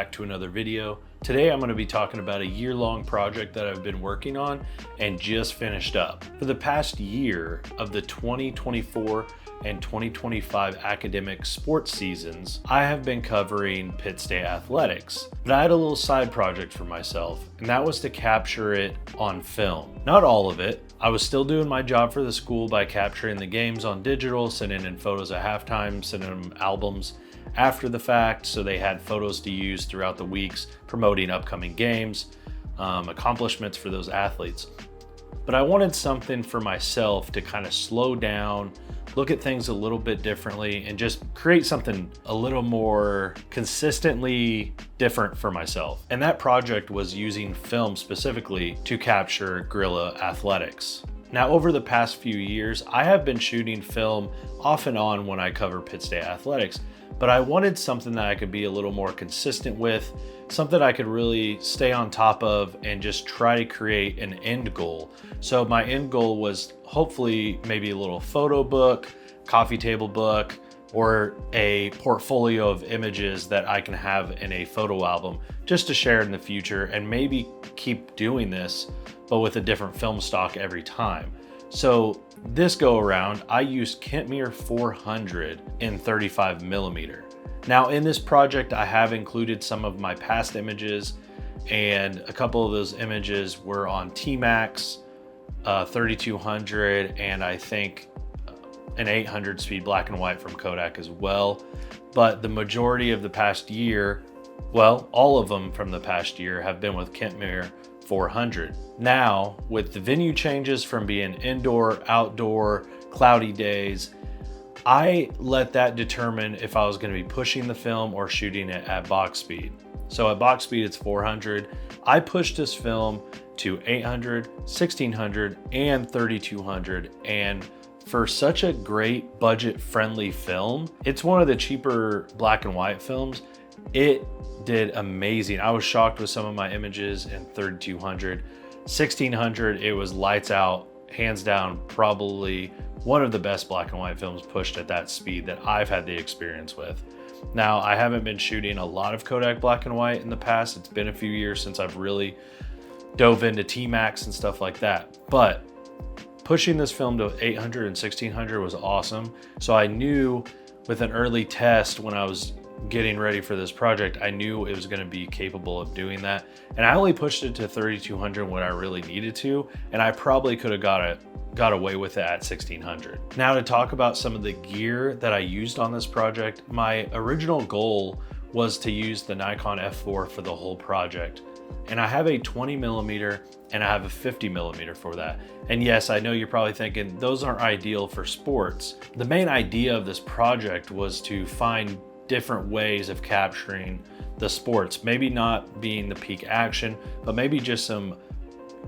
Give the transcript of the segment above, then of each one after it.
back to another video. Today I'm going to be talking about a year-long project that I've been working on and just finished up. For the past year of the 2024 and 2025 academic sports seasons, I have been covering Pitt State athletics. But I had a little side project for myself, and that was to capture it on film. Not all of it. I was still doing my job for the school by capturing the games on digital, sending in photos at halftime, sending them albums after the fact, so they had photos to use throughout the weeks, promoting upcoming games, accomplishments for those athletes. But I wanted something for myself to kind of slow down, look at things a little bit differently, and just create something a little more consistently different for myself. And that project was using film specifically to capture guerrilla athletics. Now, over the past few years, I have been shooting film off and on when I cover Pitt State athletics, but I wanted something that I could be a little more consistent with, something I could really stay on top of and just try to create an end goal. So my end goal was hopefully maybe a little photo book, coffee table book, or a portfolio of images that I can have in a photo album just to share in the future, and maybe keep doing this, but with a different film stock every time. So this go around, I used Kentmere 400 in 35mm. Now in this project, I have included some of my past images, and a couple of those images were on T-Max, 3200, and I think an 800 speed black and white from Kodak as well. But the majority of the past year, well, all of them from the past year have been with Kentmere 400. Now, with the venue changes from being indoor, outdoor, cloudy days, I let that determine if I was going to be pushing the film or shooting it at box speed. So at box speed, it's 400. I pushed this film to 800, 1600, and 3200. And for such a great budget-friendly film, it's one of the cheaper black and white films. It did amazing. I was shocked with some of my images in 3200. 1600, it was lights out, hands down, probably one of the best black and white films pushed at that speed that I've had the experience with. Now, I haven't been shooting a lot of Kodak black and white in the past. It's been a few years since I've really dove into T-Max and stuff like that. But pushing this film to 800 and 1600 was awesome. So I knew with an early test when I was getting ready for this project, I knew it was going to be capable of doing that. And I only pushed it to 3200 when I really needed to, and I probably could have got away with it at 1600. Now, to talk about some of the gear that I used on this project, my original goal was to use the Nikon F4 for the whole project. And I have a 20mm and I have a 50mm for that. And yes, I know you're probably thinking those aren't ideal for sports. The main idea of this project was to find different ways of capturing the sports, maybe not being the peak action, but maybe just some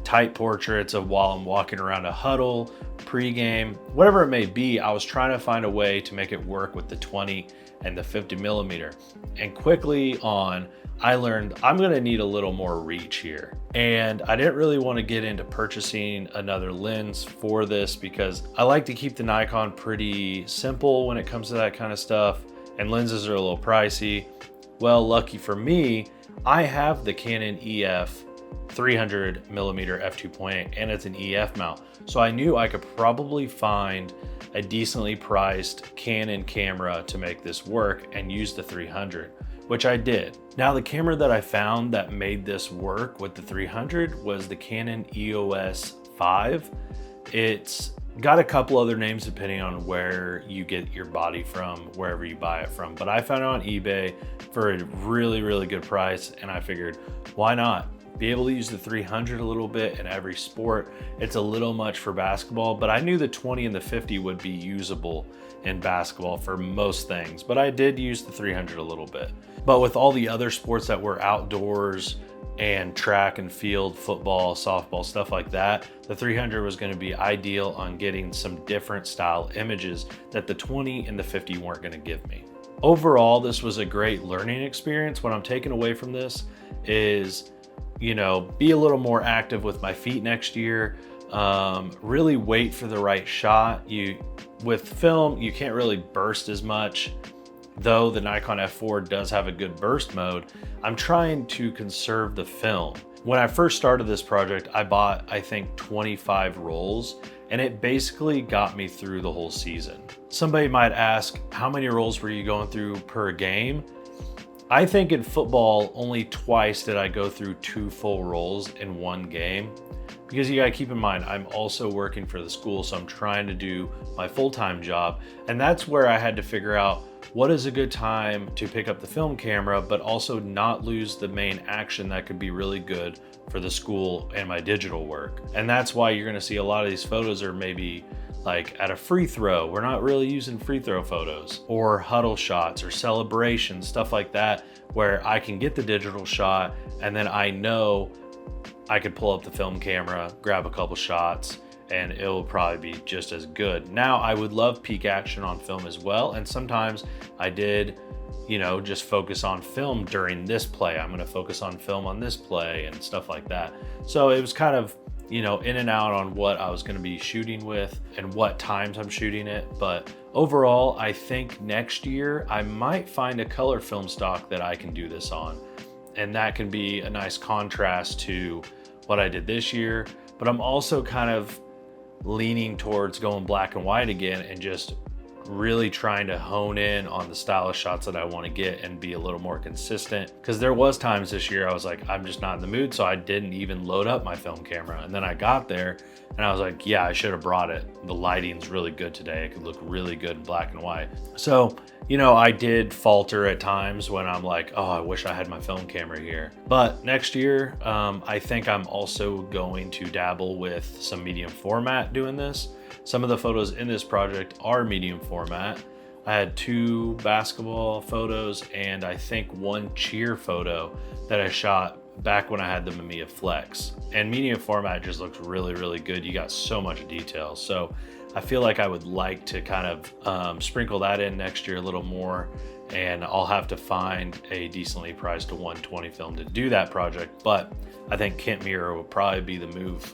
tight portraits of while I'm walking around a huddle, pregame, whatever it may be. I was trying to find a way to make it work with the 20 and the 50mm. And quickly on, I learned I'm gonna need a little more reach here. And I didn't really want to get into purchasing another lens for this because I like to keep the Nikon pretty simple when it comes to that kind of stuff. And lenses are a little pricey. Well, lucky for me, I have the Canon EF 300mm f2.8 and it's an EF mount. So I knew I could probably find a decently priced Canon camera to make this work and use the 300, which I did. Now, the camera that I found that made this work with the 300 was the Canon EOS 5. It's got a couple other names depending on where you get your body from, wherever you buy it from. But I found it on eBay for a really, really good price. And I figured, why not? Be able to use the 300 a little bit in every sport. It's a little much for basketball, but I knew the 20 and the 50 would be usable in basketball for most things. But I did use the 300 a little bit. But with all the other sports that were outdoors and track and field, football, softball, stuff like that, the 300 was going to be ideal on getting some different style images that the 20 and the 50 weren't going to give me. Overall, this was a great learning experience. What I'm taking away from this is, you know, be a little more active with my feet next year. Really wait for the right shot. With film, you can't really burst as much. Though the Nikon F4 does have a good burst mode, I'm trying to conserve the film. When I first started this project, I bought, I think, 25 rolls, and it basically got me through the whole season. Somebody might ask, how many rolls were you going through per game? I think in football, only twice did I go through 2 full rolls in one game. Because you gotta keep in mind, I'm also working for the school, so I'm trying to do my full-time job. And that's where I had to figure out what is a good time to pick up the film camera, but also not lose the main action that could be really good for the school and my digital work. And that's why you're gonna see a lot of these photos are maybe like at a free throw. We're not really using free throw photos, or huddle shots or celebrations, stuff like that, where I can get the digital shot and then I know I could pull up the film camera, grab a couple shots, and it'll probably be just as good. Now, I would love peak action on film as well. And sometimes I did, just focus on film during this play. I'm gonna focus on film on this play and stuff like that. So it was kind of, in and out on what I was gonna be shooting with and what times I'm shooting it. But overall, I think next year I might find a color film stock that I can do this on. And that can be a nice contrast to what I did this year. But I'm also kind of leaning towards going black and white again and just really trying to hone in on the style of shots that I want to get and be a little more consistent. Because there was times this year I was like, I'm just not in the mood, so I didn't even load up my film camera. And then I got there and I was like, yeah, I should have brought it. The lighting's really good today. It could look really good in black and white. So, I did falter at times when I'm like, oh, I wish I had my film camera here. But next year, I think I'm also going to dabble with some medium format doing this. Some of the photos in this project are medium format. I had 2 basketball photos and I think 1 cheer photo that I shot back when I had the Mamiya Flex. And medium format just looks really, really good. You got so much detail. So I feel like I would like to kind of sprinkle that in next year a little more, and I'll have to find a decently priced 120 film to do that project. But I think Kentmere will probably be the move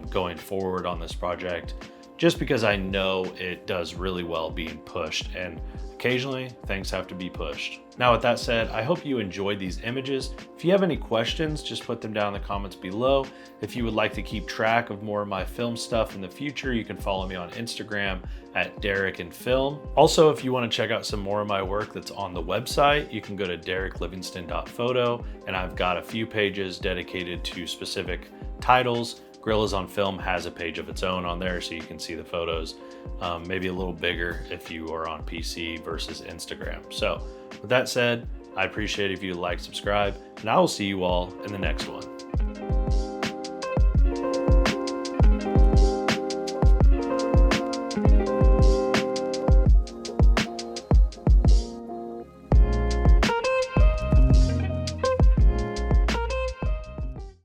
going forward on this project, just because I know it does really well being pushed, and occasionally things have to be pushed. Now, with that said, I hope you enjoyed these images. If you have any questions, just put them down in the comments below. If you would like to keep track of more of my film stuff in the future, you can follow me on Instagram at Derek and Film. Also, if you want to check out some more of my work that's on the website, you can go to dereklivingston.photo, and I've got a few pages dedicated to specific titles. Gorillas on Film has a page of its own on there, so you can see the photos maybe a little bigger if you are on PC versus Instagram. So with that said, I appreciate if you like, subscribe, and I will see you all in the next one.